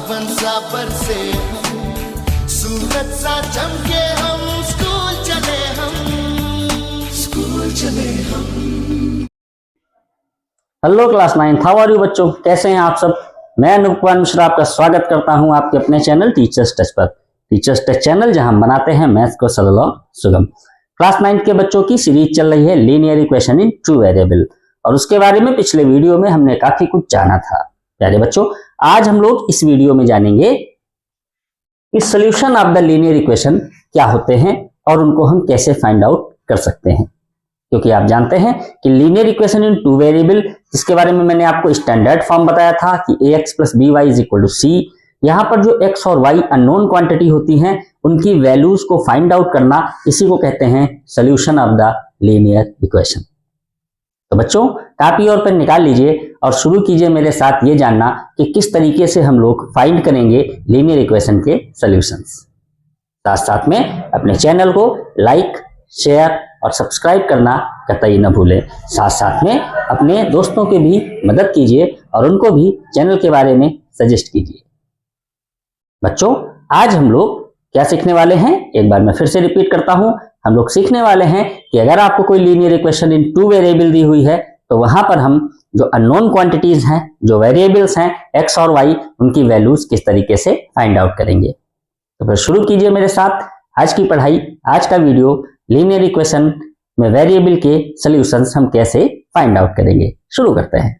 सावन सा बरसे सूरज सा चमके हम स्कूल चले हम। Hello class 9, how are you बच्चों, कैसे हैं आप सब। मैं अनूप कुमार मिश्रा आपका स्वागत करता हूं आपके अपने चैनल टीचर्स टच पर। टीचर्स टच चैनल जहां हम बनाते हैं मैथ्स को सरल और सुगम। क्लास 9 के बच्चों की सीरीज चल रही है linear equation in two variable, और उसके बारे में पिछले वीडियो में हमने काफी कुछ जाना था। प्यारे बच्चों, आज हम लोग इस वीडियो में जानेंगे कि solution of the linear equation क्या होते हैं और उनको हम कैसे फाइंड आउट कर सकते हैं। क्योंकि आप जानते हैं कि linear equation in two variable, जिसके बारे में मैंने आपको स्टैंडर्ड फॉर्म बताया था कि ax + by = c, यहाँ पर जो x और y अननोन क्वांटिटी होती हैं उनकी वैल्यूज को फाइंड आउट करना, इसी को कहते हैं solution of the linear equation. तो बच्चों, कॉपी और पेन निकाल लीजिए और शुरू कीजिए मेरे साथ ये जानना कि किस तरीके से हम लोग फाइंड करेंगे लीनियर इक्वेशन के सॉल्यूशंस। साथ साथ में अपने चैनल को लाइक, शेयर और सब्सक्राइब करना कतई न भूलें। साथ साथ में अपने दोस्तों की भी मदद कीजिए और उनको भी चैनल के बारे में सजेस्ट कीजिए। बच्चों, आज हम लोग क्या सीखने वाले हैं, एक बार मैं फिर से रिपीट करता हूं। हम लोग सीखने वाले हैं कि अगर आपको कोई linear equation in two variable दी हुई है तो वहां पर हम जो अननोन क्वांटिटीज हैं, जो वेरिएबल्स हैं x और y, उनकी वैल्यूज किस तरीके से फाइंड आउट करेंगे। तो फिर शुरू कीजिए मेरे साथ आज की पढ़ाई। आज का वीडियो लीनियर इक्वेशन में वेरिएबल के सॉल्यूशंस हम कैसे फाइंड आउट करेंगे, शुरू करते हैं।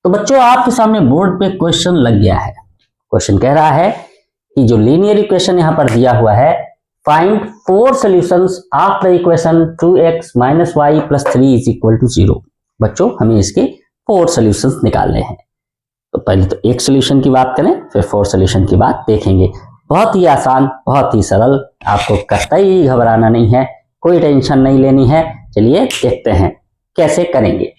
तो बच्चों, आपके सामने बोर्ड पे क्वेश्चन लग गया है। क्वेश्चन कह रहा है कि जो लीनियर इक्वेशन यहां पर दिया हुआ है, find 4 solutions of the equation 2x - y + 3 = 0। बच्चों, हमें इसके 4 सॉल्यूशंस निकालने हैं। तो पहले तो एक सॉल्यूशन की बात करें, फिर 4 सॉल्यूशन की बात देखेंगे। बहुत ही आसान, बहुत ही सरल, आपको कतई घबराना नहीं है, कोई टेंशन नहीं लेनी है। चलिए देखते हैं कैसे करेंगे।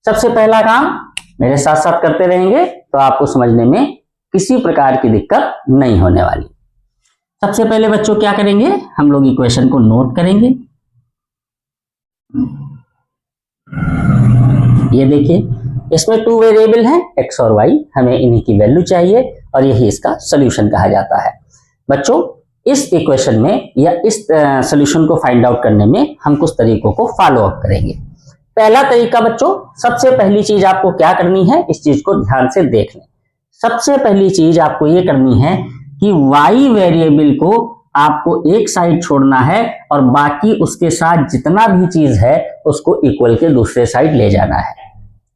सबसे पहला काम मेरे साथ साथ करते रहेंगे तो आपको समझने में किसी प्रकार की दिक्कत नहीं होने वाली। सबसे पहले बच्चों क्या करेंगे, हम लोग इक्वेशन को नोट करेंगे। ये देखिए, इसमें 2 वेरिएबल हैं x और y, हमें इन्हीं की वैल्यू चाहिए और यही इसका सॉल्यूशन कहा जाता है। बच्चों, इस इक्वेशन में या इस सॉल्यूशन को फाइंड आउट करने में हम कुछ तरीकों को फॉलो अप करेंगे। पहला तरीका बच्चों, सबसे पहली चीज आपको क्या करनी है, इस चीज को ध्यान से देख लें। सबसे पहली चीज आपको ये करनी है कि y वेरिएबल को आपको एक साइड छोड़ना है और बाकी उसके साथ जितना भी चीज है उसको इक्वल के दूसरे साइड ले जाना है।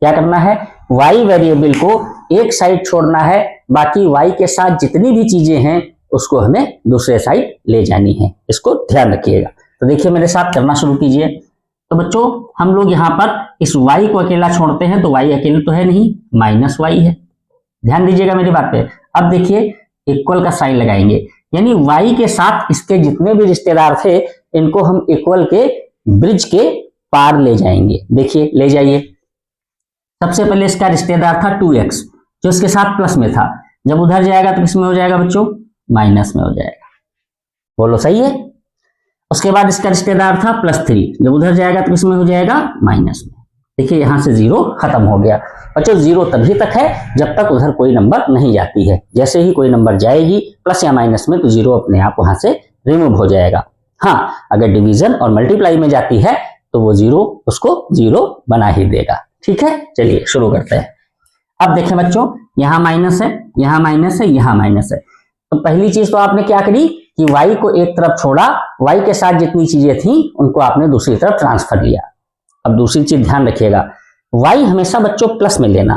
क्या करना है, y वेरिएबल को एक साइड छोड़ना है, बाकी y के साथ जितनी भी चीजें हैं उसको हमें दूसरे साइड ले जानी है। इसको ध्यान रखिएगा। तो देखिए मेरे साथ करना शुरू कीजिए। तो बच्चों, हम लोग यहाँ पर इस y को अकेला छोड़ते हैं तो y अकेले तो है नहीं, -y है। ध्यान दीजिएगा मेरी बात पे। अब देखिए इक्वल का साइन लगाएंगे, यानी y के साथ इसके जितने भी रिश्तेदार थे इनको हम इक्वल के ब्रिज के पार ले जाएंगे। देखिए ले जाइए। सबसे पहले इसका रिश्तेदार था 2x, जो इसके साथ प्लस में था। जब उधर जाएगा तो किसमें हो जाएगा बच्चों, माइनस में हो जाएगा। बोलो सही है। उसके बाद इसका रिश्तेदार था +3, जब उधर जाएगा तो किसमें हो जाएगा, माइनस में। देखिए यहां से 0 खत्म हो गया। बच्चों, 0 तभी तक है जब तक उधर कोई नंबर नहीं जाती है। जैसे ही कोई नंबर जाएगी प्लस या माइनस में तो 0 अपने आप वहां से रिमूव हो जाएगा। हाँ, अगर डिवीजन और मल्टीप्लाई में जाती है तो वो 0 उसको 0 बना ही देगा। ठीक है, चलिए शुरू करते हैं। अब देखें बच्चों, यहाँ माइनस है, यहाँ माइनस है, यहाँ माइनस है। तो पहली चीज तो आपने क्या करी कि y को एक तरफ छोड़ा, y के साथ जितनी चीजें थी उनको आपने दूसरी तरफ ट्रांसफर लिया। अब दूसरी चीज ध्यान रखिएगा, y हमेशा बच्चों प्लस में लेना,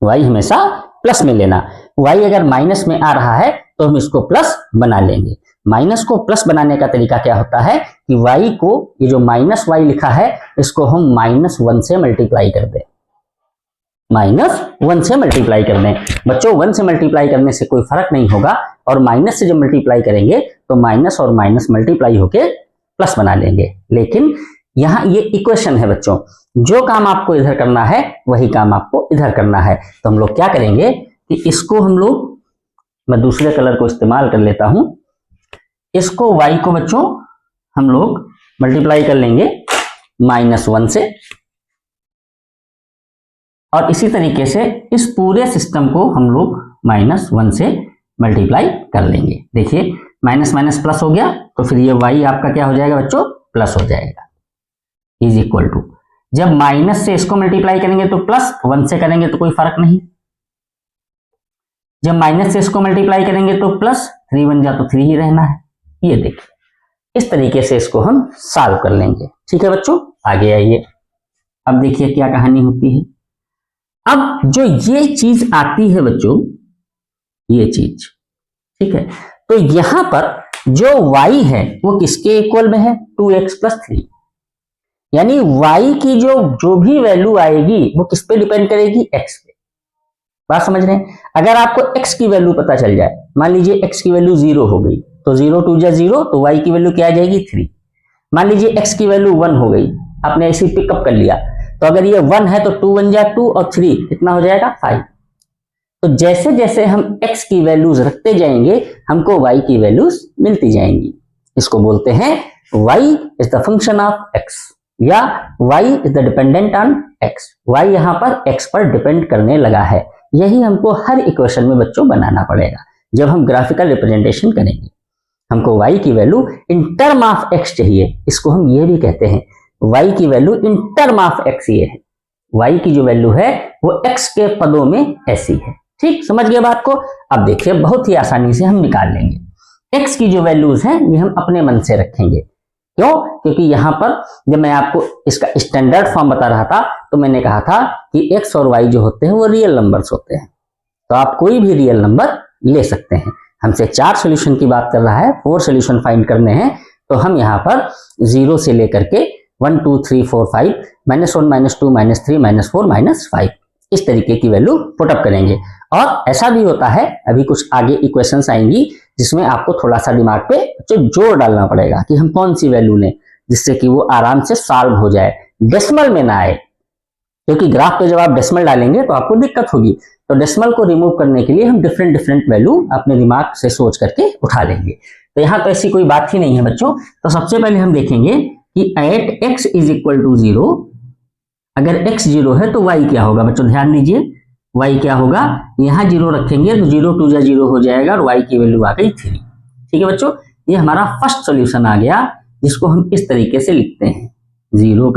y हमेशा प्लस में लेना। y अगर माइनस में आ रहा है तो हम इसको प्लस बना लेंगे। माइनस को प्लस बनाने का तरीका क्या होता है कि y को, ये जो -y लिखा है इसको हम -1 से मल्टीप्लाई कर दें। -1 से मल्टीप्लाई कर दें। बच्चों, 1 से मल्टीप्लाई करने से कोई फर्क नहीं होगा, और माइनस से जब मल्टीप्लाई करेंगे तो माइनस और माइनस मल्टीप्लाई होके प्लस बना लेंगे। लेकिन यहाँ ये इक्वेशन है बच्चों, जो काम आपको इधर करना है वही काम आपको इधर करना है। तो हम लोग क्या करेंगे कि इसको हम लोग, मैं दूसरे कलर को इस्तेमाल कर लेता हूं, इसको y को बच्चों हम लोग मल्टीप्लाई कर लेंगे -1 से, और इसी तरीके से इस पूरे सिस्टम को हम लोग -1 से मल्टीप्लाई कर लेंगे। देखिए माइनस माइनस प्लस हो गया, तो फिर ये y आपका क्या हो जाएगा बच्चों, प्लस हो जाएगा, इज इक्वल टू, जब माइनस से इसको मल्टीप्लाई करेंगे तो प्लस, 1 से करेंगे तो कोई फर्क नहीं, जब माइनस से इसको मल्टीप्लाई करेंगे तो प्लस, 3 बन जा तो 3 ही रहना है। ये देखिए इस तरीके से इसको हम सॉल्व कर लेंगे। ठीक है बच्चों, आगे आइए। अब देखिए क्या कहानी होती है। अब जो ये चीज आती है बच्चों, ये चीज, ठीक है, तो यहां पर जो y है वो किसके इक्वल में है, 2x + 3, यानी y की जो भी वैल्यू आएगी वो किस पे डिपेंड करेगी, x पे। बात समझ रहे हैं। अगर आपको x की वैल्यू पता चल जाए, मान लीजिए x की वैल्यू 0 हो गई, तो 0 2 जा 0, तो y की वैल्यू क्या आ जाएगी, 3। मान लीजिए x की वैल्यू 1 हो गई, आपने ऐसे पिकअप कर लिया, तो अगर ये 1 है तो 2 1 जा 2 और 3 कितना हो जाएगा, 5। तो जैसे जैसे हम x की वैल्यूज रखते जाएंगे हमको y की वैल्यूज मिलती जाएंगी। इसको बोलते हैं y is the function of x, या y is the dependent on x। y यहाँ पर x पर डिपेंड करने लगा है। यही हमको हर इक्वेशन में बच्चों बनाना पड़ेगा जब हम ग्राफिकल रिप्रेजेंटेशन करेंगे। हमको y की value in term of x चाहिए, इसको हम ये भी कहते हैं y की value in term of x ये है। y की जो वैल्यू है वो x के पदों में ऐसी है। ठीक, समझ गए बात को। अब देखिए बहुत ही आसानी से हम निकाल लेंगे। x की जो वैल्यूज हैं ये हम अपने मन से रखेंगे। क्यों? क्योंकि यहां पर जब मैं आपको इसका स्टैंडर्ड फॉर्म बता रहा था तो मैंने कहा था कि x और y जो होते हैं वो रियल नंबर्स होते हैं, तो आप कोई भी रियल नंबर ले सकते हैं। हमसे 4 सोल्यूशन की बात कर रहा है, 4 सोल्यूशन फाइंड करने हैं, तो हम यहाँ पर 0 से लेकर के 1 2 3 4 5 -1 -2 -3 -4 -5 इस तरीके की वैल्यू पुटअप करेंगे। और ऐसा भी होता है, अभी कुछ आगे इक्वेशंस आएंगी जिसमें आपको थोड़ा सा दिमाग पे जोर डालना पड़ेगा कि हम कौन सी वैल्यू लें जिससे कि वो आराम से सॉल्व हो जाए, डेसिमल में ना आए। क्योंकि ग्राफ पे जब आप डेसिमल डालेंगे तो आपको दिक्कत होगी, तो डेसिमल को रिमूव करने के लिए हम डिफरेंट वैल्यू अपने दिमाग से सोच करके उठा लेंगे। तो यहाँ तो ऐसी कोई बात ही नहीं है बच्चों। तो सबसे पहले हम देखेंगे कि at x is equal to 0, अगर x 0 है तो y क्या होगा बच्चों, ध्यान दीजिए y क्या होगा, यहाँ 0 रखेंगे तो 0 2 जा 0 हो जाएगा और y की वैल्यू आ गई 3। ठीक है बच्चों, ये हमारा फर्स्ट सॉल्यूशन आ गया जिसको हम इस तरीके से लिखते हैं 0,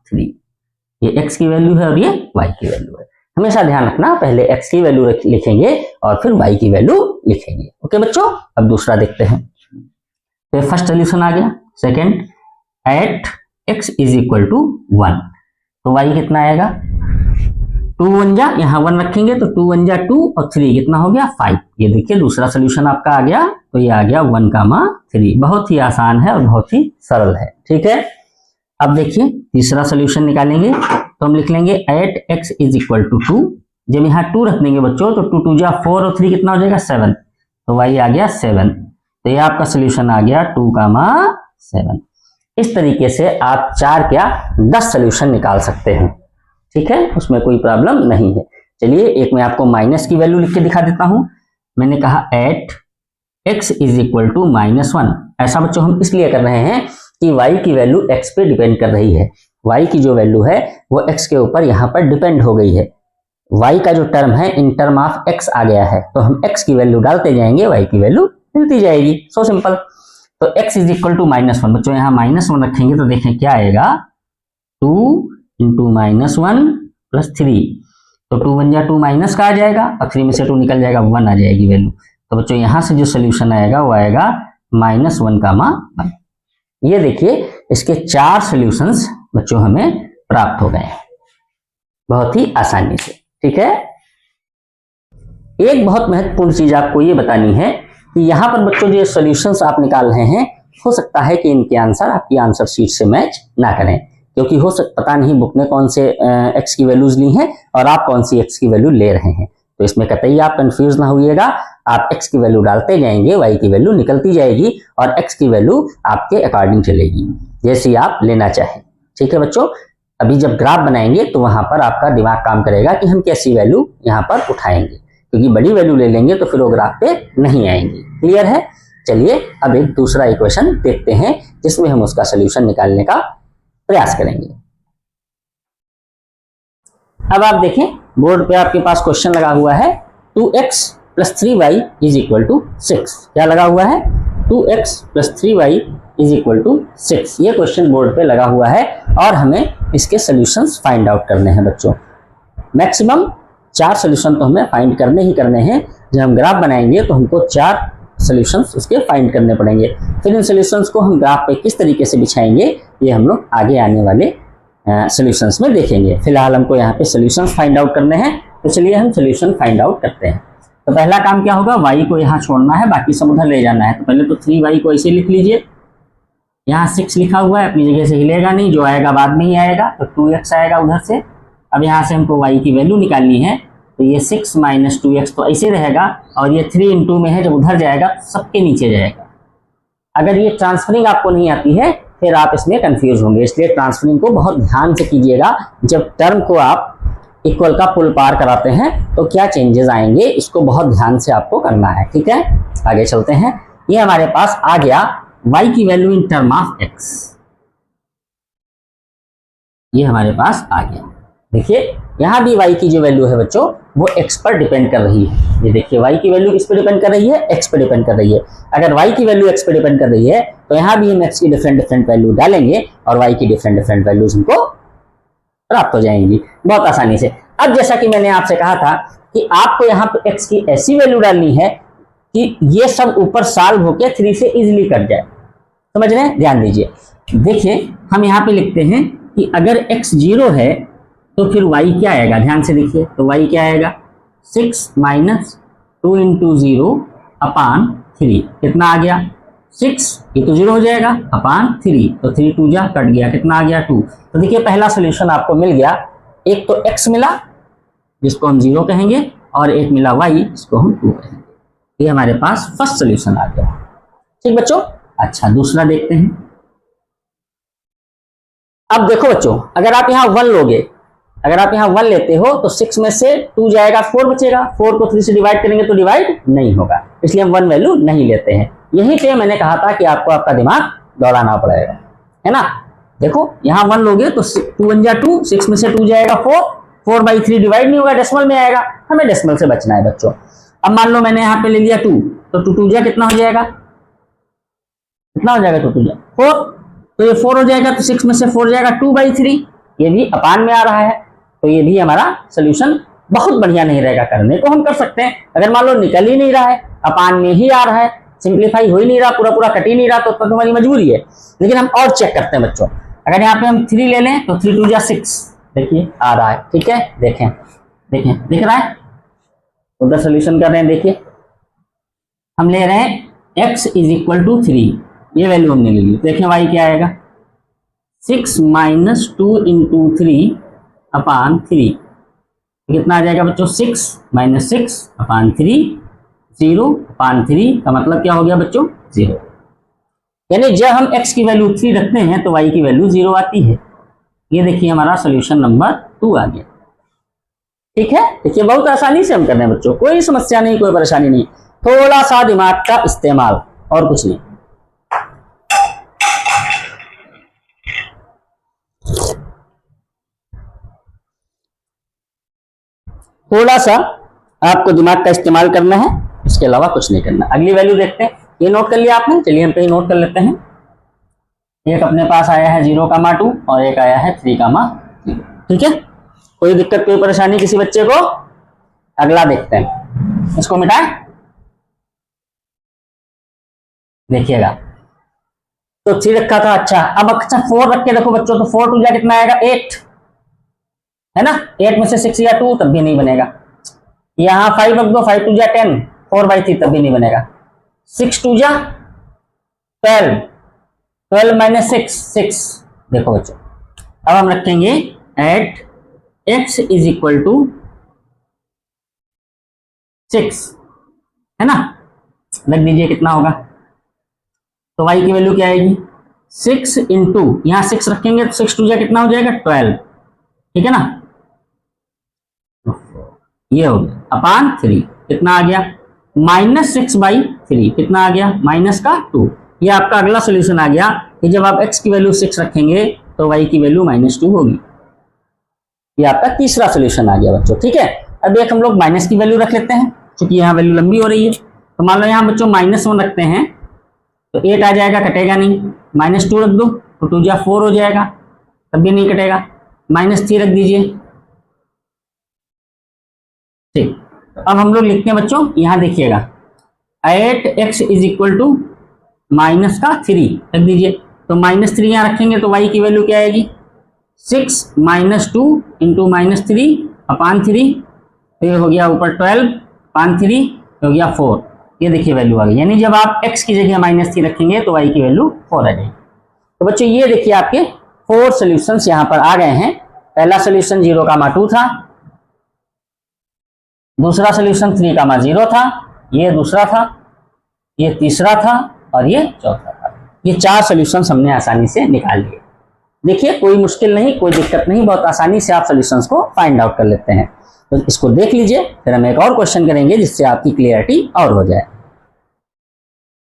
3। ये x की वैल्यू है और ये y की वैल्यू है। हमेशा ध्यान रखना, पहले x की वैल्यू लिखेंगे और फिर y की वैल्यू लिखेंगे। ओके बच्चों, अब दूसरा देखते हैं। तो फर्स्ट सॉल्यूशन आ गया। Second, at x is equal to 1, तो y कितना आएगा, 2 1 जा, यहाँ 1 रखेंगे तो 2 1 जा 2 और 3 कितना हो गया, 5। ये देखिए दूसरा सोल्यूशन आपका आ गया, तो ये आ गया 1, 3। बहुत ही आसान है और बहुत ही सरल है। ठीक है, अब देखिए तीसरा सोल्यूशन निकालेंगे, तो हम लिख लेंगे at x is equal to 2। जब यहाँ 2 रख देंगे बच्चों तो 2 2 जा 4 और 3 कितना हो जाएगा, 7, तो y आ गया 7। तो ये आपका सोल्यूशन आ गया 2, 7। इस तरीके से आप 4 क्या 10 सोल्यूशन निकाल सकते हैं। ठीक है, उसमें कोई प्रॉब्लम नहीं है। चलिए एक मैं आपको माइनस की वैल्यू लिख के दिखा देता हूं। मैंने कहा at x is equal to -1। ऐसा बच्चों हम इसलिए कर रहे हैं कि y की वैल्यू x पे डिपेंड कर रही है। y की जो वैल्यू है वो x के ऊपर यहाँ पर डिपेंड हो गई है। y का जो टर्म है इन टर्म ऑफ x आ गया है, तो हम x की वैल्यू डालते जाएंगे, y की वैल्यू मिलती जाएगी। So simple. तो x इज इक्वल टू -1, बच्चों यहाँ -1 रखेंगे तो देखें क्या आएगा, 2 इंटू -1 प्लस 3, तो 2 1 जा 2 माइनस का आ जाएगा और 3 में से 2 निकल जाएगा, 1 आ जाएगी वैल्यू। तो बच्चों यहाँ से जो सोल्यूशन आएगा वो आएगा -1, ये देखिए इसके 4 सॉल्यूशंस बच्चों हमें प्राप्त हो गए हैं बहुत ही आसानी से। ठीक है, एक बहुत महत्वपूर्ण चीज आपको ये बतानी है कि यहाँ पर बच्चों जो सॉल्यूशंस आप निकाल रहे हैं, हो सकता है कि इनके आंसर आपकी आंसर शीट से मैच ना करें, क्योंकि पता नहीं बुक ने कौन से x की वैल्यूज ली हैं और आप कौन सी x की वैल्यू ले रहे हैं। तो इसमें कतई आप कंफ्यूज ना होइएगा, आप x की वैल्यू डालते जाएंगे, y की वैल्यू निकलती जाएगी और x की वैल्यू आपके अकॉर्डिंग चलेगी जैसी आप लेना चाहें। ठीक है बच्चों, अभी जब ग्राफ बनाएंगे तो वहां पर आपका दिमाग काम करेगा कि हम कैसी वैल्यू यहाँ पर उठाएंगे, क्योंकि बड़ी वैल्यू ले लेंगे तो फिर वो ग्राफ पे नहीं आएंगी। क्लियर है? चलिए अब एक दूसरा इक्वेशन देखते हैं जिसमें हम उसका सोल्यूशन निकालने का प्रयास करेंगे। अब आप देखें बोर्ड पे आपके पास क्वेश्चन लगा हुआ है 2x + 3y = 6। क्या लगा हुआ है? 2x + 3y = 6। ये क्वेश्चन बोर्ड पे लगा हुआ है और हमें इसके सॉल्यूशंस फाइंड आउट करने हैं बच्चों। मैक्सिमम 4 सॉल्यूशन तो हमें फाइंड करने ही करने हैं। जब हम ग्राफ बनाएंगे तो हमको 4 सॉल्यूशंस उसके फाइंड करने पड़ेंगे। फिर इन सॉल्यूशंस को हम ग्राफ पे किस तरीके से बिछाएंगे ये हम लोग आगे आने वाले सॉल्यूशंस में देखेंगे। फिलहाल हमको यहाँ पे सॉल्यूशंस फाइंड आउट करने हैं, तो चलिए हम सॉल्यूशन फाइंड आउट करते हैं। तो पहला काम क्या होगा, y को यहाँ छोड़ना है, बाकी सब उधर ले जाना है। तो पहले तो 3y को ऐसे लिख लीजिए। यहाँ 6 लिखा हुआ है, अपनी जगह से हिलेगा नहीं, जो आएगा बाद में ही आएगा, तो 2x आएगा उधर से। अब यहाँ से हमको y की वैल्यू निकालनी है, तो ये 6 - 2x तो ऐसे रहेगा, और ये 3 × 2 में है, जब उधर जाएगा तो सबके नीचे जाएगा। अगर ये ट्रांसफरिंग आपको नहीं आती है फिर आप इसमें कंफ्यूज होंगे, इसलिए ट्रांसफरिंग को बहुत ध्यान से कीजिएगा। जब टर्म को आप इक्वल का पुल पार कराते हैं तो क्या चेंजेस आएंगे, इसको बहुत ध्यान से आपको करना है, ठीक है। आगे चलते हैं। ये हमारे पास आ गया y की value in term of x, ये हमारे पास आ गया। देखिए यहाँ भी y की जो वैल्यू है बच्चों वो x पर डिपेंड कर रही है। ये देखिए y की वैल्यू किस पे डिपेंड कर रही है, x पे डिपेंड कर रही है। अगर y की वैल्यू x पे डिपेंड कर रही है तो यहाँ भी हम x की डिफरेंट वैल्यू डालेंगे और y की डिफरेंट वैल्यूज हमको प्राप्त हो जाएंगी बहुत आसानी से। अब जैसा कि मैंने आपसे कहा था कि आपको यहाँ पे x की ऐसी वैल्यू डालनी है कि ये सब ऊपर सॉल्व होकर 3 से इजिली कट जाए। समझ रहे हैं? ध्यान दीजिए। देखिए हम यहाँ पे लिखते हैं कि अगर x 0 है तो फिर y क्या आएगा, ध्यान से देखिए। तो y क्या आएगा, 6 - 2 × 0/3। कितना आ गया, 6, ये तो 0 हो जाएगा, /3, तो 3 × 2 = कट गया, कितना आ गया, 2। तो देखिए पहला सोल्यूशन आपको मिल गया। एक तो x मिला जिसको हम 0 कहेंगे, और एक मिला y जिसको हम 2 कहेंगे। ये हमारे पास फर्स्ट सोल्यूशन आ गया। ठीक बच्चों। अच्छा दूसरा देखते हैं। अब देखो बच्चों, अगर आप यहाँ 1 लोगे, अगर आप यहाँ 1 लेते हो तो 6 में से 2 जाएगा, 4 बचेगा। 4 को 3 से डिवाइड करेंगे तो डिवाइड नहीं होगा, इसलिए हम 1 वैल्यू नहीं लेते हैं। यहीं पे मैंने कहा था कि आपको आपका दिमाग दौड़ाना पड़ेगा, है ना। देखो यहाँ 1 लोगे तो 2 × 1 = 2, 6 में से 2 जाएगा 4, 4/3 डिवाइड नहीं होगा, डेसिमल में आएगा। हमें डेसिमल से बचना है बच्चों। अब मान लो मैंने यहाँ पे ले लिया 2, तो 2 × 2 = कितना हो जाएगा, कितना हो जाएगा, 2 × 2 = 4, तो ये 4 हो जाएगा, तो 6 में से 4 जाएगा 2/3, ये भी अपान में आ रहा है, तो ये भी हमारा सोल्यूशन बहुत बढ़िया नहीं रहेगा। करने को हम कर सकते हैं, अगर मान लो निकल ही नहीं रहा है, अपान में ही आ रहा है, सिंप्लीफाई हो ही नहीं रहा, पूरा कट ही नहीं रहा, तो तुम्हारी मजबूरी है। लेकिन हम और चेक करते हैं बच्चों। अगर यहाँ पे हम 3 ले लें तो 3 × 2 = 6, देखिए आ रहा है, ठीक है। देखें दिख रहा है, उधर सोल्यूशन कर रहे हैं। देखिए हम ले रहे हैं x = 3, ये वैल्यू हमने ले ली। देखें y क्या आएगा, 6 - 2 × 3/3, कितना आ जाएगा बच्चों, 6 - 6/3, 0/3 का मतलब क्या हो गया बच्चों, 0। यानी जब हम x की वैल्यू 3 रखते हैं तो y की वैल्यू 0 आती है। ये देखिए हमारा सोल्यूशन नंबर 2 आ गया। ठीक है, देखिए बहुत आसानी से हम कर रहे हैं बच्चों, कोई समस्या नहीं, कोई परेशानी नहीं, थोड़ा सा दिमाग का इस्तेमाल और कुछ नहीं। थोड़ा सा आपको दिमाग का इस्तेमाल करना है, इसके अलावा कुछ नहीं करना। अगली वैल्यू देखते हैं। ये नोट कर लिया आपने, चलिए हम कहीं नोट कर लेते हैं। एक अपने पास आया है 0,2 और एक आया है 3,0। ठीक है, कोई दिक्कत कोई परेशानी किसी बच्चे को? अगला देखते हैं, इसको मिटाएं। देखिएगा तो 3 रखा था, अच्छा अब अच्छा 4 रख के देखो बच्चों, तो 4 × 2 = कितना आएगा, 8, है ना। 8 में से 6 या 2 तब भी नहीं बनेगा। यहाँ 5 रख दो, 5 × 2 = 10, 4/3 तब भी नहीं बनेगा। 6 × 2 = 12, 12 - 6। देखो बच्चों अब हम रखेंगे एट x = 6, है ना। रख दीजिए, कितना होगा, तो y की वैल्यू क्या आएगी, 6 × यहाँ 6 रखेंगे तो 6 × 2 = कितना हो जाएगा, 12, ठीक है ना। ये हो गया /3, कितना आ गया, -6/3, कितना आ गया, -2। ये आपका अगला सोल्यूशन आ गया कि जब आप x की वैल्यू 6 रखेंगे तो y की वैल्यू -2 होगी। ये आपका तीसरा सोल्यूशन आ गया बच्चों। ठीक है, अब एक हम लोग माइनस की वैल्यू रख लेते हैं, क्योंकि यहाँ वैल्यू लंबी हो रही है। तो मान लो यहाँ बच्चों -1 रखते हैं तो 8 आ जाएगा, कटेगा नहीं। -2 रख दो तो 2 जा 4 हो जाएगा, तब भी नहीं कटेगा। -3 रख दीजिए। ठीक, अब हम लोग लिखते हैं बच्चों, यहाँ देखिएगा 8x = -3 रख दीजिए। तो -3 यहाँ रखेंगे तो y की वैल्यू क्या आएगी, 6 - 2 × -3/3, फिर हो गया ऊपर 12 3 हो गया 4। ये देखिए वैल्यू आ गई, यानी जब आप x की जगह -3 रखेंगे तो y की वैल्यू 4 आ जाएगी। तो बच्चों ये देखिए आपके 4 सॉल्यूशंस यहाँ पर आ गए हैं। पहला सॉल्यूशन 0,2 था, दूसरा सॉल्यूशन 3,0 था, ये दूसरा था, ये तीसरा था और ये चौथा था। ये 4 सॉल्यूशंस हमने आसानी से निकाल लिए। देखिए कोई मुश्किल नहीं, कोई दिक्कत नहीं, बहुत आसानी से आप सॉल्यूशंस को फाइंड आउट कर लेते हैं। तो इसको देख लीजिए, फिर हम एक और क्वेश्चन करेंगे जिससे आपकी क्लियरिटी और हो जाए।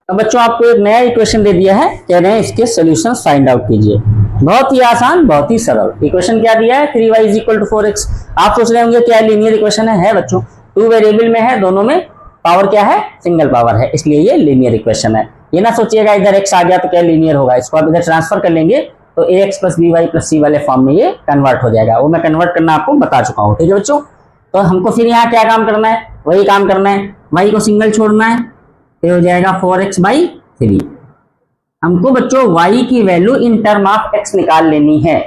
अब बच्चों आपको एक नया इक्वेशन दे दिया है, कह रहे हैं इसके सॉल्यूशंस फाइंड आउट कीजिए। बहुत ही आसान, बहुत ही सरल इक्वेशन क्या दिया है, 3y = 4x। आप सोच रहे होंगे क्या लीनियर इक्वेशन है बच्चों, 2 वेरिएबल में है, दोनों में पावर क्या है, सिंगल पावर है, इसलिए ये लीनियर इक्वेशन है। ये ना सोचिएगा इधर x आ गया तो क्या लीनियर होगा, इसको आप इधर ट्रांसफर कर लेंगे तो ax + by + c वाले फॉर्म में ये कन्वर्ट हो जाएगा। वो मैं कन्वर्ट करना आपको बता चुका हूँ। ठीक है बच्चों, तो हमको फिर यहाँ क्या काम करना है, वही काम करना है, y को सिंगल छोड़ना है, तो हो जाएगा 4x/3। हमको बच्चों y की value in term of x निकाल लेनी है,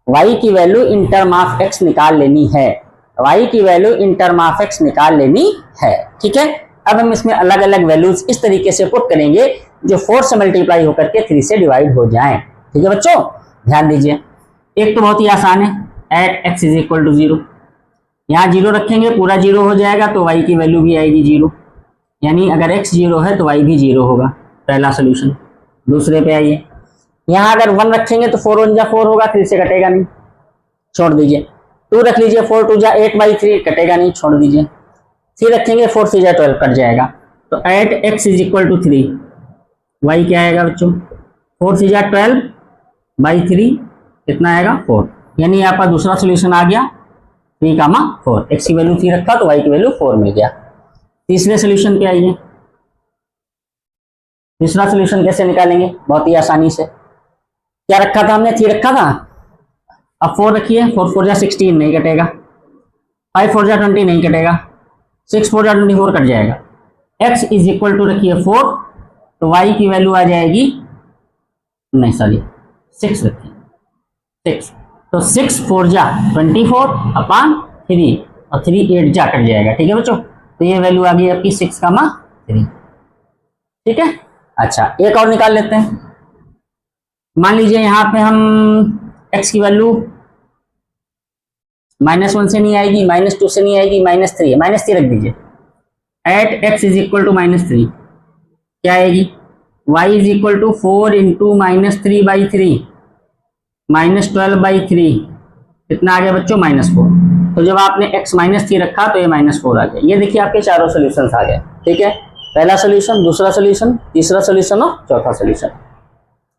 y की value in term of x निकाल लेनी है, y की value in term of x निकाल लेनी है। ठीक है, अब हम इसमें अलग अलग वैल्यूज इस तरीके से पुट करेंगे जो 4 से मल्टीप्लाई होकर के 3 से डिवाइड हो जाएं। ठीक है बच्चों, ध्यान दीजिए। एक तो बहुत ही आसान है, @x = 0, यहाँ 0 रखेंगे, पूरा 0 हो जाएगा तो y की वैल्यू भी आएगी 0, यानी अगर x 0 है तो y भी 0 होगा, पहला सोल्यूशन। दूसरे पे आइए, यहाँ अगर 1 रखेंगे तो 4 × 1 = 4 होगा, 3 से कटेगा नहीं, छोड़ दीजिए। 2 रख लीजिए, 4 × 2 = 8/3, कटेगा नहीं, छोड़ दीजिए। 3 रखेंगे, 4 से 12 कट जाएगा। तो @x = 3, y क्या आएगा बच्चों, 4 से 12/3 कितना आएगा 4, यानी आपका दूसरा सोल्यूशन आ गया 3,4। x की वैल्यू 3 रखा तो y की वैल्यू 4 मिल गया। तीसरे सोल्यूशन पे आइए, तीसरा सोल्यूशन कैसे निकालेंगे, बहुत ही आसानी से। क्या रखा था हमने, 3 रखा था, अब 4 रखिए, 4 × 4 = 16 नहीं कटेगा, 5 × 4 = 20 नहीं कटेगा, 6 × 4 = 24 कट जाएगा। x = रखिए 4, तो y की वैल्यू आ जाएगी, नहीं सॉरी 6 रखिए, 6, तो 6 × 4 = 24/3 और 3 8 जा कट जाएगा। ठीक है बच्चों, तो ये वैल्यू आ गई आपकी 6,3। ठीक है, अच्छा एक और निकाल लेते हैं। मान लीजिए यहाँ पे हम x की वैल्यू -1 से नहीं आएगी, -2 से नहीं आएगी, -3 है, -3 रख दीजिए। @x = -3 क्या आएगी, y = 4 × -3/3 -12/3 कितना आ गया बच्चों, -4। तो जब आपने x -3 रखा तो ये -4 आ गया। ये देखिए आपके चारों सॉल्यूशंस आ गए। ठीक है, पहला सॉल्यूशन, दूसरा सॉल्यूशन, तीसरा सॉल्यूशन और चौथा सॉल्यूशन।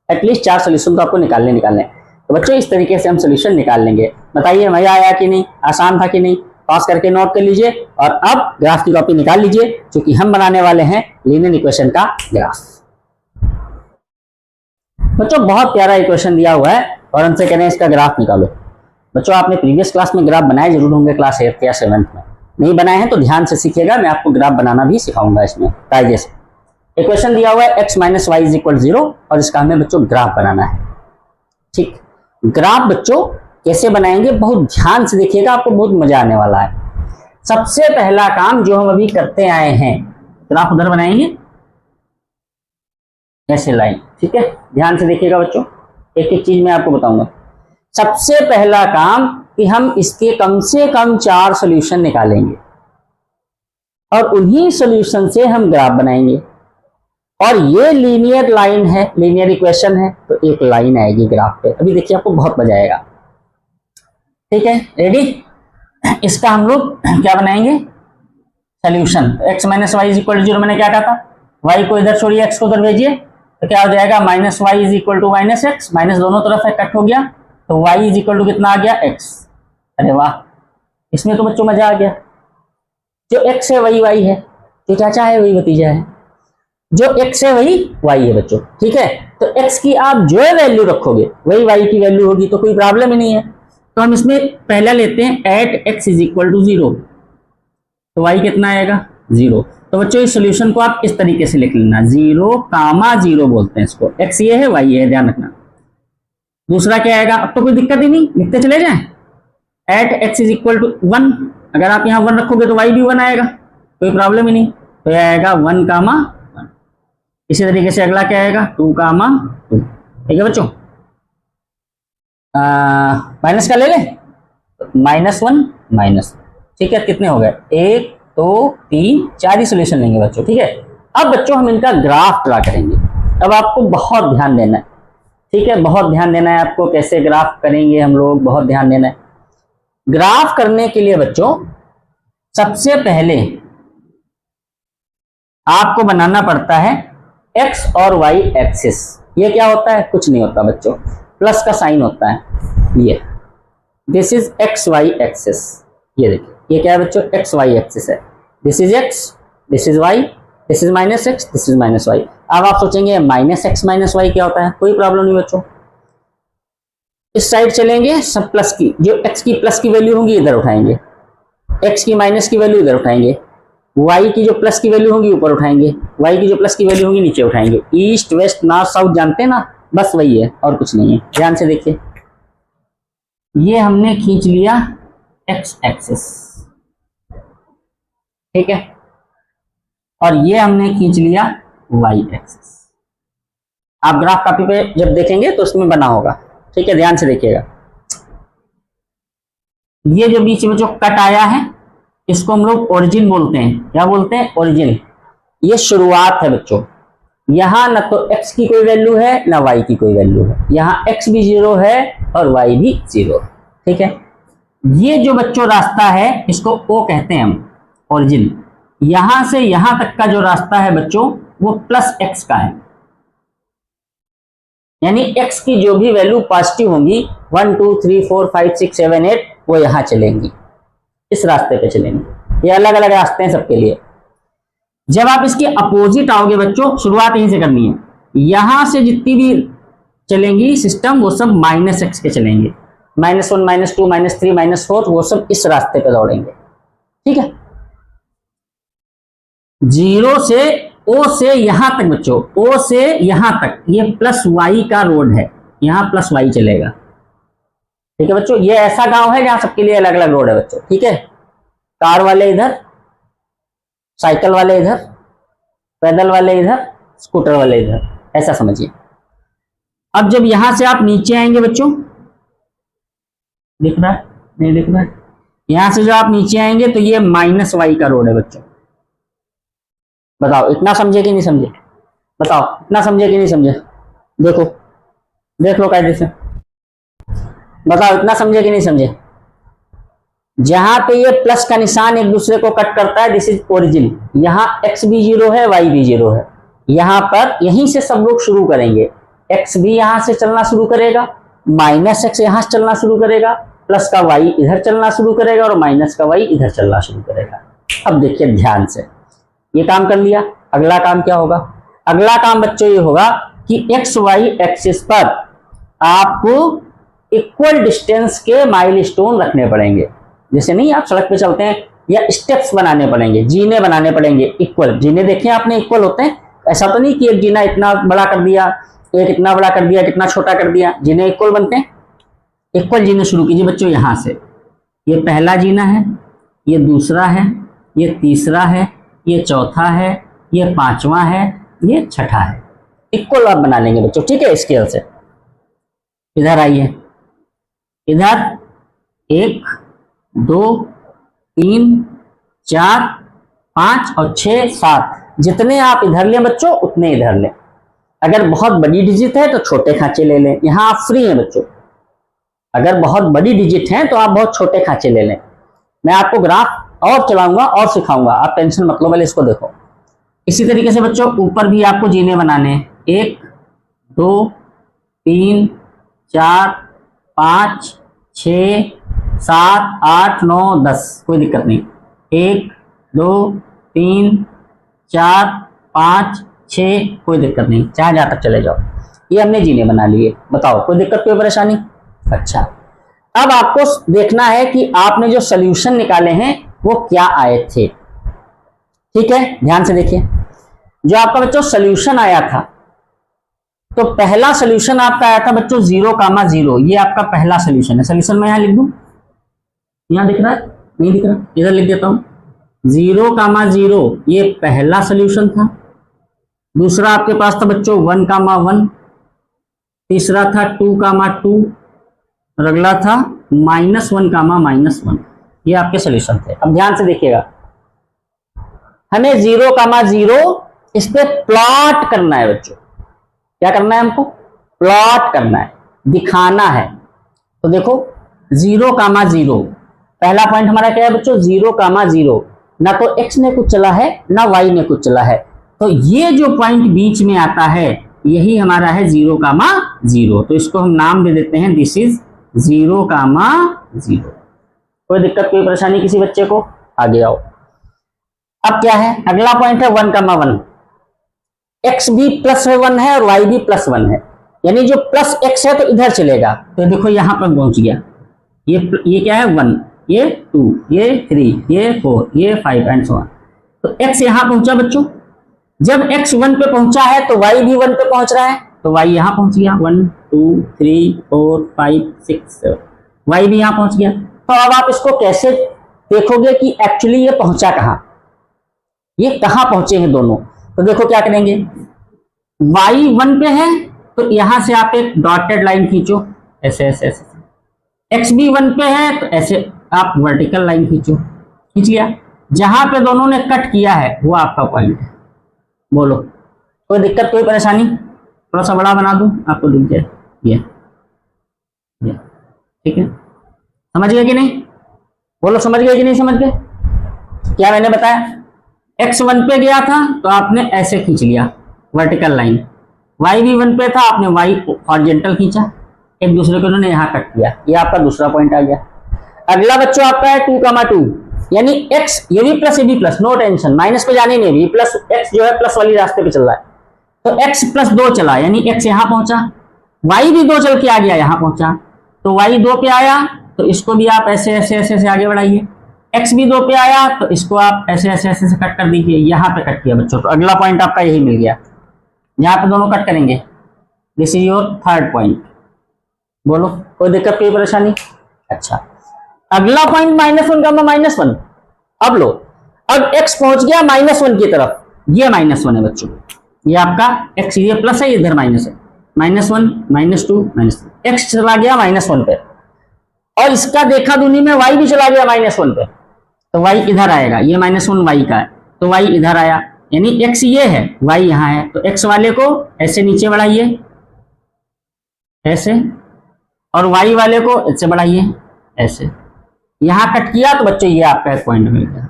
एटलीस्ट 4 सॉल्यूशन तो आपको निकालने। तो बच्चों इस तरीके से हम सॉल्यूशन निकाल लेंगे। बताइए मजा आया कि नहीं, आसान था कि नहीं, पास करके नोट कर लीजिए। और अब ग्राफ की कॉपी निकाल लीजिए, क्योंकि हम बनाने वाले हैं लीनियर इक्वेशन का ग्राफ। बच्चों बहुत प्यारा इक्वेशन दिया हुआ है और हमसे कह रहे हैं इसका ग्राफ निकालो। बच्चों आपने प्रीवियस क्लास में ग्राफ बनाए जरूर होंगे, क्लास 8th या 7th में। नहीं बनाए हैं तो ध्यान से सीखिएगा, मैं आपको ग्राफ बनाना भी सिखाऊंगा इसमें कायदे से। इक्वेशन दिया हुआ है x - y = 0 और इसका हमें बच्चों ग्राफ बनाना है। ठीक, ग्राफ बच्चों कैसे बनाएंगे बहुत ध्यान से देखिएगा, आपको बहुत मजा आने वाला है। सबसे पहला काम जो हम अभी करते आए हैं, ग्राफ उधर बनाएंगे ऐसे लाइन। ठीक है, ध्यान से देखिएगा बच्चों, एक एक चीज मैं आपको बताऊंगा। सबसे पहला काम कि हम इसके कम से कम 4 सॉल्यूशन निकालेंगे और उन्हीं सॉल्यूशन से हम ग्राफ बनाएंगे। और ये लीनियर लाइन है, लीनियर इक्वेशन है, तो एक लाइन आएगी ग्राफ पे। अभी देखिए आपको बहुत मजा आएगा। ठीक है, रेडी। इसका हम लोग क्या बनाएंगे, सॉल्यूशन। x - y = 0 मैंने क्या कहा था, y को इधर छोड़िए, x को उधर भेजिए, तो क्या हो जाएगा, -y = -x, माइनस दोनों तरफ है, कट हो गया, तो y = कितना आ गया, x। अरे वाह, इसमें तो बच्चों मजा आ गया। जो x है वही y है, जो चाचा है वही भतीजा है, जो x है वही y है बच्चों, ठीक है। तो x की आप जो वैल्यू रखोगे वही y की वैल्यू होगी, तो कोई प्रॉब्लम ही नहीं है। तो हम इसमें पहला लेते हैं at x is equal to 0, तो y कितना आएगा 0। तो बच्चों इस सोल्यूशन को आप इस तरीके से लिख लेना, 0, 0 बोलते हैं इसको, x ये है y ये है, ध्यान रखना। दूसरा क्या आएगा, अब तो कोई दिक्कत ही नहीं, लिखते चले जाएं। At x is equal to 1, अगर आप यहाँ 1 रखोगे तो y भी 1 आएगा, कोई प्रॉब्लम ही नहीं। तो यह आएगा 1, 1। इसी तरीके से अगला क्या आएगा 2, 2, ठीक है बच्चों। माइनस का ले लें, -1 माइनस, ठीक है। कितने हो गए, 1, 2, 3, 4 ही सोल्यूशन लेंगे बच्चों, ठीक है। अब बच्चों हम इनका ग्राफ ड्रा करेंगे। अब आपको बहुत ध्यान देना है, ठीक है, बहुत ध्यान देना है आपको, कैसे ग्राफ करेंगे हम लोग, बहुत ध्यान देना है। ग्राफ करने के लिए बच्चों सबसे पहले आपको बनाना पड़ता है x और y एक्सिस। ये क्या होता है, कुछ नहीं होता बच्चों, प्लस का साइन होता है। ये this is X Y axis, ये देखिए ये क्या है बच्चों, एक्स वाई एक्सिस है। This is x, this is y, this is -x, this is -y। अब आप सोचेंगे -x -y क्या होता है, कोई प्रॉब्लम नहीं बच्चों। इस साइड चलेंगे, सब प्लस की, जो x की प्लस की वैल्यू होंगी इधर उठाएंगे, x की माइनस की वैल्यू इधर उठाएंगे, y की जो प्लस की वैल्यू होगी ऊपर उठाएंगे, y की जो प्लस की वैल्यू होगी नीचे उठाएंगे। ईस्ट वेस्ट नॉर्थ साउथ जानते हैं ना, बस वही है और कुछ नहीं है। ध्यान से देखिए, ये हमने खींच लिया x एक्सिस, ठीक है, और ये हमने खींच लिया y एक्सिस। आप ग्राफ कॉपी पे जब देखेंगे तो उसमें बना होगा, ठीक है, ध्यान से देखिएगा। ये जो बीच में जो कट आया है इसको हम लोग ओरिजिन बोलते हैं। क्या बोलते हैं, ओरिजिन। ये शुरुआत है बच्चों, यहां ना तो x की कोई वैल्यू है ना y की कोई वैल्यू है, यहां x भी 0 है और y भी 0, ठीक है। ये जो बच्चों रास्ता है इसको O कहते हैं हम, ओरिजिन। यहां से यहां तक का जो रास्ता है बच्चों वो +x का है, यानी x की जो भी वैल्यू पॉजिटिव होंगी 1 2 3 4 5 6 7 8 वो यहां चलेंगी, इस रास्ते पे चलेंगे। ये अलग अलग रास्ते हैं सबके लिए। जब आप इसके अपोजिट आओगे बच्चों, शुरुआत यहीं से करनी है, यहां से जितनी भी चलेंगी सिस्टम वो सब -x के चलेंगे, -1 -2 -3 -4 वो सब इस रास्ते पे दौड़ेंगे, ठीक है। 0 से O से यहां तक बच्चों, O से यहां तक ये +y का रोड है, यहां +y चलेगा, ठीक है बच्चों। ये ऐसा गांव है जहां सबके लिए अलग अलग रोड है बच्चों, ठीक है। कार वाले इधर, साइकिल वाले इधर, पैदल वाले इधर, स्कूटर वाले इधर, ऐसा समझिए। अब जब यहां से आप नीचे आएंगे बच्चों, दिख रहा है नहीं दिख रहा है, यहां से जो आप नीचे आएंगे तो ये -y का रोड है बच्चों। बताओ इतना समझे कि नहीं समझे, बताओ इतना समझे कि नहीं समझे, देखो देख लो कायदे से, बताओ इतना समझे कि नहीं समझे। जहां पे ये प्लस का निशान एक दूसरे को कट करता है दिस इज ओरिजिन, यहां x भी 0 है y भी 0 है, यहां पर यहीं से सब लोग शुरू करेंगे, x भी यहां से चलना शुरू करेगा, -x यहां से चलना शुरू करेगा, प्लस का y इधर चलना शुरू करेगा और माइनस का y इधर चलना शुरू करेगा। अब देखिए ध्यान से, ये काम कर लिया, अगला काम क्या होगा, अगला काम बच्चों ये होगा कि एक्स वाई एक्सिस पर आपको इक्वल डिस्टेंस के माइलस्टोन रखने पड़ेंगे। जैसे नहीं आप सड़क पे चलते हैं, या स्टेप्स बनाने पड़ेंगे, जीने बनाने पड़ेंगे इक्वल। जीने देखे आपने इक्वल होते हैं, ऐसा तो नहीं कि एक जीना इतना बड़ा कर दिया, एक इतना बड़ा कर दिया, कितना छोटा कर दिया, जीने इक्वल बनते हैं। इक्वल जीने शुरू कीजिए बच्चों, यहां से ये पहला जीना है, ये दूसरा है, ये तीसरा है, ये चौथा है, ये पांचवा है, ये छठा है। इक्वल आप बना लेंगे बच्चों, ठीक है, स्केल से। इधर आइए, इधर 1 2 3 4 5 और 6 7, जितने आप इधर लें बच्चों उतने इधर लें। अगर बहुत बड़ी डिजिट है तो छोटे खांचे ले लें, यहां आप फ्री हैं बच्चों। अगर बहुत बड़ी डिजिट है तो आप बहुत छोटे खांचे ले लें। मैं आपको ग्राफ और चलाऊंगा और सिखाऊंगा, आप टेंशन मत लो, पहले इसको देखो। इसी तरीके से बच्चों ऊपर भी आपको जीने बनाने हैं, 1 2 3 4 5 6 7 8 9 10, कोई दिक्कत नहीं। 1 2 3 4 5 6, कोई दिक्कत नहीं, चाहे जहां तक चले जाओ। ये हमने जीने बना लिए, बताओ कोई दिक्कत कोई परेशानी? अच्छा, अब आपको देखना है कि आपने जो सोल्यूशन निकाले हैं वो क्या आए थे। ठीक है, ध्यान से देखिए, जो आपका बच्चों सोल्यूशन आया था, तो पहला सोल्यूशन आपका आया था बच्चों 0,0, ये आपका पहला सोल्यूशन है। सोल्यूशन मैं यहां लिख दूं, यहां दिख रहा है? नहीं दिख रहा, इधर लिख देता हूं 0,0, ये पहला सोल्यूशन था। दूसरा आपके पास था बच्चों 1,1, तीसरा था 2,2, और अगला था -1,-1, ये आपके सोल्यूशन थे। अब ध्यान से देखिएगा, हमें 0,0 इस पे प्लॉट करना है बच्चों। क्या करना है हमको? प्लॉट करना है, दिखाना है। तो देखो 0,0, पहला पॉइंट हमारा क्या है बच्चों? 0,0, ना तो x ने कुछ चला है ना y ने कुछ चला है, तो ये जो पॉइंट बीच में आता है यही हमारा है 0,0। तो इसको हम नाम दे देते हैं, दिस इज 0,0। कोई दिक्कत कोई परेशानी किसी बच्चे को? आगे आओ। अब क्या है, अगला पॉइंट है 1,1, x भी +1 है और y भी +1 है, यानी जो +x है तो इधर चलेगा। तो देखो यहां पर पहुंच गया, ये क्या है 1, ये 2, ये 3, ये 4, ये 5 एंड सो ऑन। तो x यहां पहुंचा बच्चों। जब x 1 पे पहुंचा है तो y भी 1 पे पहुंच रहा है, तो y यहां पहुंच गया 1 2 3 4 5 6 7, y भी यहां पहुंच गया। तो अब आप इसको कैसे देखोगे कि एक्चुअली ये पहुंचा कहां, ये कहां पहुंचे हैं दोनों? तो देखो क्या करेंगे, y 1 पे है तो यहां से आप एक डॉटेड लाइन खींचो, ऐसे ऐसे ऐसे। x भी 1 पे है तो ऐसे आप वर्टिकल लाइन खींचो, खींच लिया। जहां पे दोनों ने कट किया है वो आपका पॉइंट है। बोलो कोई दिक्कत कोई परेशानी? थोड़ा सा बड़ा बना दूं आपको दिख जाए, ये ठीक है, समझ गए कि नहीं? बोलो समझ गए कि नहीं समझ गए? क्या मैंने बताया, x 1 पे गया था तो आपने ऐसे खींच लिया वर्टिकल लाइन, y भी 1 पे था, आपने y हॉरिजॉन्टल खींचा, एक दूसरे को उन्होंने यहां कट किया, ये आपका दूसरा पॉइंट आ गया। अगला बच्चों आपका है 2,2, यानी x ये भी प्लस ये भी प्लस, नो टेंशन, माइनस पे जाने नहीं, भी प्लस x जो है प्लस वाली रास्ते पे चल रहा है, तो x +2 चला, यानी x यहां पहुंचा, y भी 2 चल के आ गया यहां पहुंचा, तो y 2 पे आया तो इसको भी आप ऐसे ऐसे ऐसे से आगे बढ़ाइए। x भी 2 पे आया तो इसको आप ऐसे ऐसे ऐसे से कट कर दीजिए, यहां पे कट किया बच्चों, तो अगला पॉइंट आपका यही मिल गया, यहां पे दोनों कट करेंगे, this is your third point. बोलो कोई दिक्कत कोई परेशानी? अच्छा, अगला पॉइंट -1,-1। अब लो, अब x पहुंच गया -1 की तरफ, ये -1 है बच्चों, ये आपका x, ये प्लस है ये इधर माइनस है, -1 -2 -3, x चला गया -1 पे, और इसका देखा दूनी में y भी चला गया -1 पे, तो y इधर आएगा, ये -1 y का है तो y इधर आया, यानी x ये है y यहां है, तो x वाले को ऐसे नीचे बढ़ाइए ऐसे, और y वाले को ऐसे बढ़ाइए ऐसे, यहां कट किया तो बच्चों ये आपका एक पॉइंट मिल गया।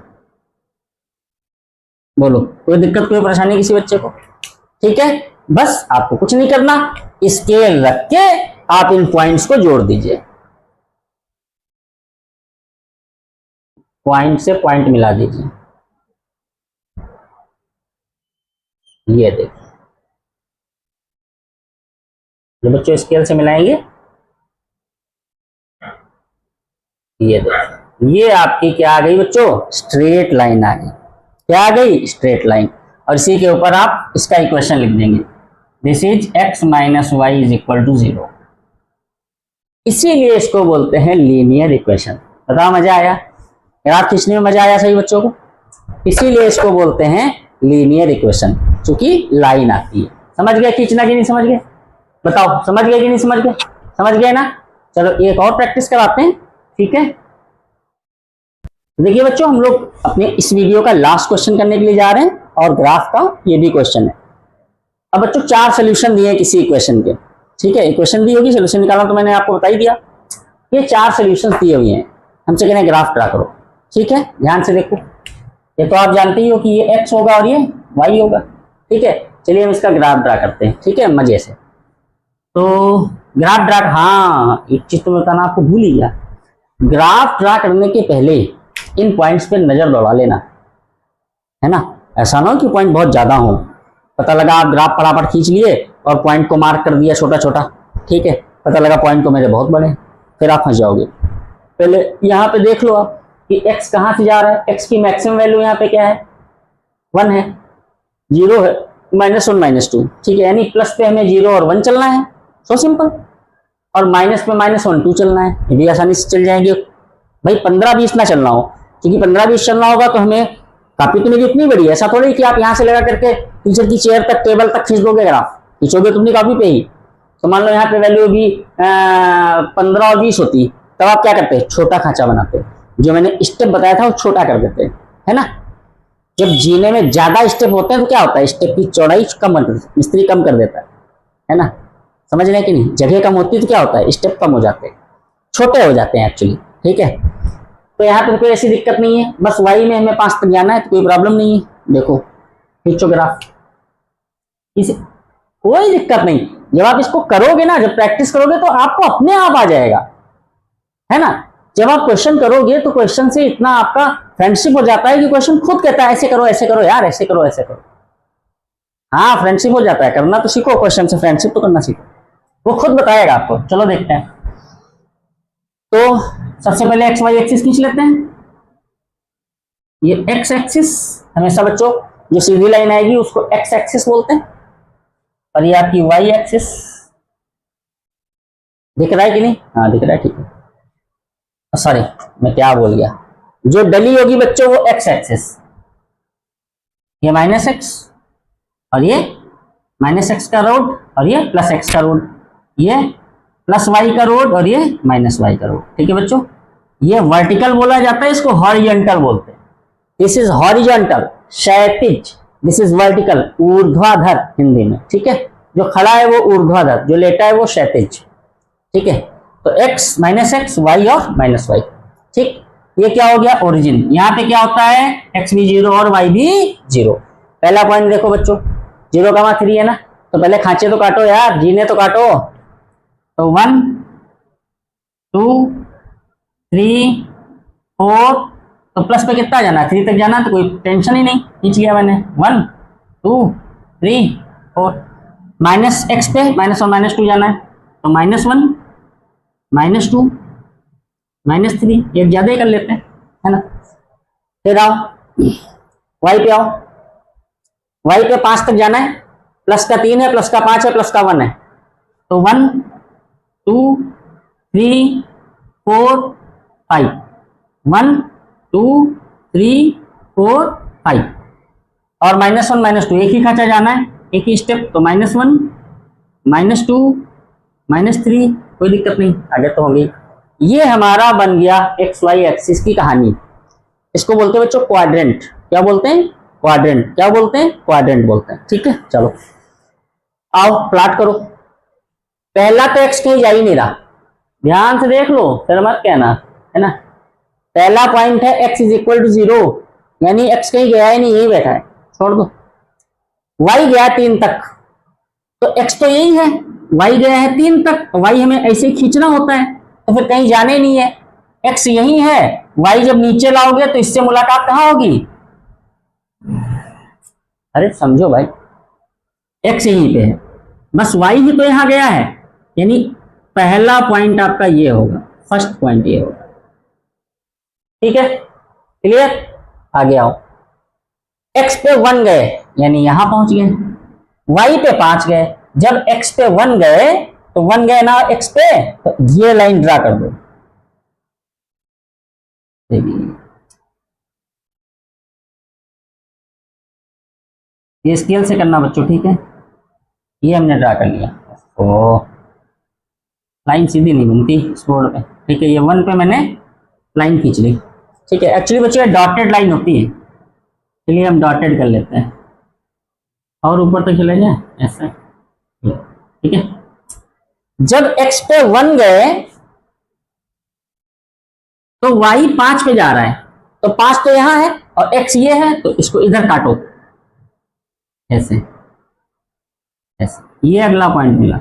बोलो कोई दिक्कत कोई परेशानी किसी बच्चे को? ठीक है, बस आपको कुछ नहीं करना, स्केल रख के आप इन पॉइंट्स को जोड़ दीजिए, पॉइंट से पॉइंट मिला दीजिए। ये देखिए, ये बच्चों स्केल से मिलाएंगे, ये देखिए, ये आपकी क्या आ गई बच्चों? स्ट्रेट लाइन आ गई। क्या आ गई? Straight line. और इसी के ऊपर आप इसका इक्वेशन लिख देंगे, दिस इज x - y = 0। इसीलिए इसको बोलते हैं लीनियर इक्वेशन। बताओ मजा आया? ग्राफ खींचने में मजा आया सही बच्चों को? इसीलिए इसको बोलते हैं लीनियर इक्वेशन, क्योंकि लाइन आती है। समझ गए खींचना कि नहीं समझ गए? बताओ समझ गए कि नहीं समझ गए? समझ गए ना? चलो एक और प्रैक्टिस कराते हैं, ठीक है? देखिए बच्चों, हम लोग अपने इस वीडियो का लास्ट क्वेश्चन करने के लिए जा रहे हैं, और ग्राफ का ये भी क्वेश्चन है। अब बच्चों 4 सोल्यूशन दिए हैं किसी इक्वेशन के, ठीक है? इक्वेशन दी होगी, सोल्यूशन निकालना तो मैंने आपको बता ही दिया। ये 4 सोल्यूशन दिए हुए हैं, हमसे कहने ग्राफ ड्रा करो, ठीक है? ध्यान से देखो, ये तो आप जानते ही हो कि ये x होगा और ये y होगा, ठीक है? चलिए हम इसका ग्राफ ड्रा करते हैं, ठीक है, मजे से। तो ग्राफ ड्रा, हाँ एक चीज तो बताना आपको भूल ही गया, ग्राफ ड्रा करने के पहले इन पॉइंट्स पे नजर दौड़ा लेना, है ना। ऐसा ना हो कि पॉइंट बहुत ज्यादा हो, पता लगा आप ग्राफ फटाफट खींच लिए और पॉइंट को मार्क कर दिया छोटा छोटा, ठीक है, पता लगा पॉइंट तो मेरे बहुत बड़े, फिर आप फंस जाओगे। पहले यहाँ पे देख लो आप कि x कहाँ से जा रहा है, x की मैक्सिमम वैल्यू यहाँ पे क्या है, 1 है, 0 है, -1 -2, ठीक है, यानी प्लस पे हमें 0 और 1 चलना है, सो सिंपल, और माइनस पे -1 2 चलना है, ये भी आसानी से चल जाएंगे भाई। 15-20 ना चलना हो, क्योंकि 15-20 चलना होगा तो हमें कापी तो मेरी इतनी बड़ी है, ऐसा थोड़ी कि आप यहाँ से लगा करके टीचर की चेयर तक टेबल तक खींच दोगे, ग्राफ खींचोगे तुमने कापी पे ही। तो मान लो यहाँ पे वैल्यू भी 15 और 20 होती, तब आप क्या करते, छोटा खांचा बनाते, जो मैंने स्टेप बताया था वो छोटा कर देते, है ना। जब जीने में ज्यादा स्टेप होते हैं तो क्या होता है, स्टेप की चौड़ाई कम कर देता है, मिस्त्री कम कर देता है ना, समझ रहे हैं कि नहीं। जगह कम होती है तो क्या होता है, स्टेप कम हो जाते हैं, छोटे हो जाते हैं एक्चुअली, ठीक है। तो यहाँ पे कोई ऐसी दिक्कत नहीं है, बस वाई में हमें 5 तक जाना है तो कोई प्रॉब्लम नहीं है। देखो खींचो ग्राफ, इसे कोई दिक्कत नहीं, जब आप इसको करोगे ना, जब प्रैक्टिस करोगे तो आपको अपने आप आ जाएगा, है ना। जब आप क्वेश्चन करोगे तो क्वेश्चन से इतना आपका फ्रेंडशिप हो जाता है कि क्वेश्चन खुद कहता है ऐसे करो यार, ऐसे करो ऐसे करो। हाँ फ्रेंडशिप हो जाता है, करना तो सीखो, क्वेश्चन से फ्रेंडशिप तो करना सीखो, वो खुद बताएगा आपको। चलो देखते हैं, तो सबसे पहले एक्स वाई एक्सिस खींच लेते हैं। ये एक्स एक्सिस, हमेशा बच्चों जो सीधी लाइन आएगी उसको एक्स एक्सिस बोलते हैं, और ये आपकी वाई एक्सिस, दिख रहा है कि नहीं, हाँ दिख रहा है, ठीक है। सॉरी मैं क्या बोल गया, जो डली होगी बच्चों वो एक्स एक्सिस, ये -x और ये -x का रोड और ये +x का रोड, ये +y का रोड और ये -y का रोड, ठीक है बच्चों। ये वर्टिकल बोला जाता है, इसको हॉरिजॉन्टल बोलते हैं। दिस इज हॉरिजॉन्टल, क्षैतिज, दिस इज वर्टिकल, ऊर्ध्वाधर हिंदी में, ठीक है। जो खड़ा है वो ऊर्ध्वाधर, जो लेटा है वो क्षैतिज, ठीक है। तो x -x, y और -y, ठीक। ये क्या हो गया, ओरिजिन। यहाँ पे क्या होता है, x भी 0 और y भी 0। पहला पॉइंट देखो बच्चों, 0,3 है ना, तो पहले खांचे तो काटो यार, जीने तो काटो। तो 1 2 3 4, तो प्लस पे कितना जाना है, 3 तक जाना, तो कोई टेंशन ही नहीं, खींच लिया मैंने। 1 2 3 4, -x पे -1 -2 जाना है, तो -1 -2 -3, एक ज्यादा ही कर लेते हैं, है ना। फिर आओ y पे आओ, y पे 5 तक जाना है, प्लस का 3 है, प्लस का 5 है, प्लस का 1 है, तो 1 2 3 4 5, 1 2 3 4 5, और -1 -2 एक ही खांचा जाना है, एक ही स्टेप, तो -1 -2 -3, कोई दिक्कत नहीं, आगे तो होंगी। ये हमारा बन गया एक्स वाई एक्सिस की कहानी। इसको बोलते हैं बच्चों क्वाड्रेंट। क्या बोलते हैं, क्वाड्रेंट। क्या बोलते हैं, क्वाड्रेंट बोलते हैं, ठीक है। चलो आओ प्लॉट करो। पहला तो एक्स कहीं जा ही नहीं रहा, ध्यान से देख लो, फिर मत कहना, है ना। पहला पॉइंट है x = 0, यानी x कहीं गया ही नहीं, यही बैठा है, छोड़ दो। y गया 3 तक, तो x तो यही है, y गया है 3 तक, तो y हमें ऐसे ही खींचना होता है, तो फिर कहीं जाने नहीं है, x यही है। y जब नीचे लाओगे तो इससे मुलाकात कहां होगी, अरे समझो भाई, x यहीं पे है, बस y ही तो यहां गया है, यानी पहला पॉइंट आपका ये होगा, फर्स्ट पॉइंट ये होगा, ठीक है, क्लियर। आगे आओ, x पे 1 गए यानी यहां पहुंच गए, y पे 5 गए, जब x पे 1 गए तो 1 गए ना x पे, तो ये लाइन ड्रा कर दो, ये स्केल से करना बच्चों, ठीक है। ये हमने ड्रा कर लिया, ओ लाइन सीधी नहीं बनती इस बोर्ड पे, ठीक है। ये 1 पे मैंने लाइन खींच ली, ठीक है। एक्चुअली बच्चों डॉटेड लाइन होती है, चलिए हम डॉटेड कर लेते हैं, और ऊपर तक चले जाए ऐसा, ठीक है। जब x पे 1 गए तो y 5 पे जा रहा है, तो 5 तो यहां है और x ये है, तो इसको इधर काटो ऐसे ऐसे, ये अगला पॉइंट मिला।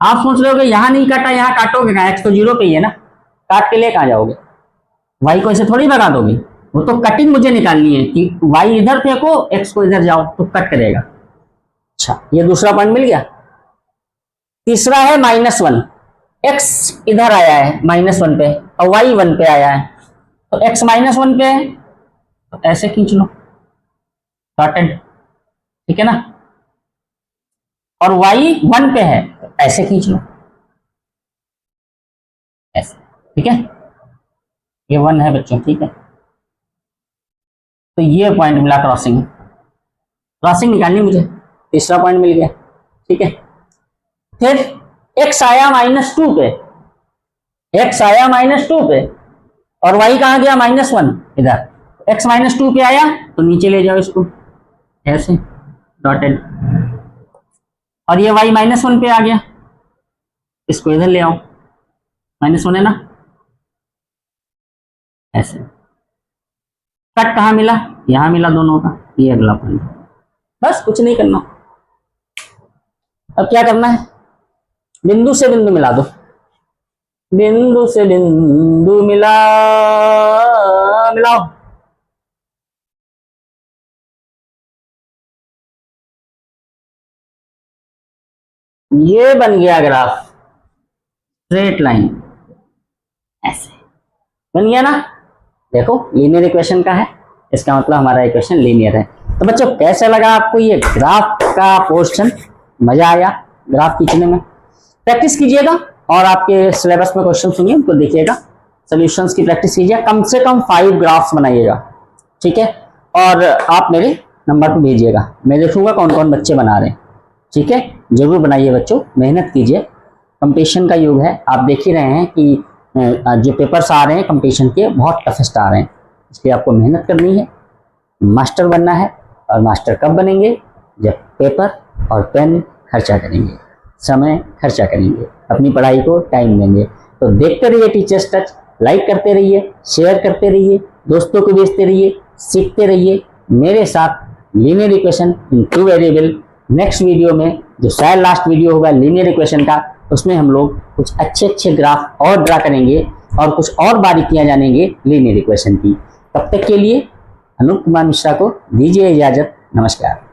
आप सोच रहे हो कि यहां नहीं काटा, यहां काटोगे कहां, x तो 0 पे ही है ना, काट के ले कहां जाओगे, y को ऐसे थोड़ी भगा दोगे, वो तो कटिंग मुझे निकालनी है कि y इधर फेंको, x को इधर जाओ तो कट करेगा। अच्छा, ये दूसरा पॉइंट मिल गया। तीसरा है -1, x इधर आया है -1 पे और y 1 पे आया है, तो x -1 पे है तो ऐसे खींच लो डॉटेड, ठीक है ना, और y 1 पे है तो ऐसे खींच लो ऐसे, ठीक है, ये 1 है बच्चों, ठीक है। तो ये पॉइंट मिला क्रॉसिंग, क्रॉसिंग निकालनी मुझे, तीसरा पॉइंट मिल गया, ठीक है। फिर x आया -2 पे, x आया -2 पे और y कहां गया -1 इधर, x -2 पे आया तो नीचे ले जाओ इसको ऐसे डॉटेड, और ये y -1 पे आ गया, इसको इधर ले आओ, -1 है ना, ऐसे। कट कहां मिला, यहां मिला दोनों का, ये अगला पॉइंट, बस कुछ नहीं करना। अब क्या करना है, बिंदु से बिंदु मिला दो, बिंदु से बिंदु मिलाओ, ये बन गया ग्राफ, स्ट्रेट लाइन, ऐसे बन गया ना। देखो लीनियर इक्वेशन का है, इसका मतलब हमारा इक्वेशन लीनियर है। तो बच्चों कैसा लगा आपको ये ग्राफ का पोर्शन, मजा आया ग्राफ खींचने में? प्रैक्टिस कीजिएगा और आपके सिलेबस में क्वेश्चन होंगे उनको देखिएगा, सॉल्यूशंस की प्रैक्टिस कीजिए, कम से कम 5 ग्राफ्स बनाइएगा, ठीक है, और आप मेरे नंबर पर भेजिएगा, मैं देखूंगा कौन कौन बच्चे बना रहे हैं, ठीक है। जरूर बनाइए बच्चों, मेहनत कीजिए, कंपटीशन का युग है, आप देख ही रहे हैं कि जो पेपर्स आ रहे हैं कंपटीशन के बहुत टफेस्ट आ रहे हैं, इसलिए आपको मेहनत करनी है, मास्टर बनना है। और मास्टर कब बनेंगे, जब पेपर और पेन खर्चा करेंगे, समय खर्चा करेंगे, अपनी पढ़ाई को टाइम देंगे। तो देखते रहिए टीचर्स टच, लाइक करते रहिए, शेयर करते रहिए, दोस्तों को भेजते रहिए, सीखते रहिए मेरे साथ लीनियर इक्वेशन इन 2 वेरिएबल। नेक्स्ट वीडियो में जो शायद लास्ट वीडियो होगा लीनियर इक्वेशन का, उसमें हम लोग कुछ अच्छे ग्राफ और ड्रा करेंगे और कुछ और बारीकियां जानेंगे लीनियर इक्वेशन की। तब तक के लिए अनूप कुमार मिश्रा को दीजिए इजाजत, नमस्कार।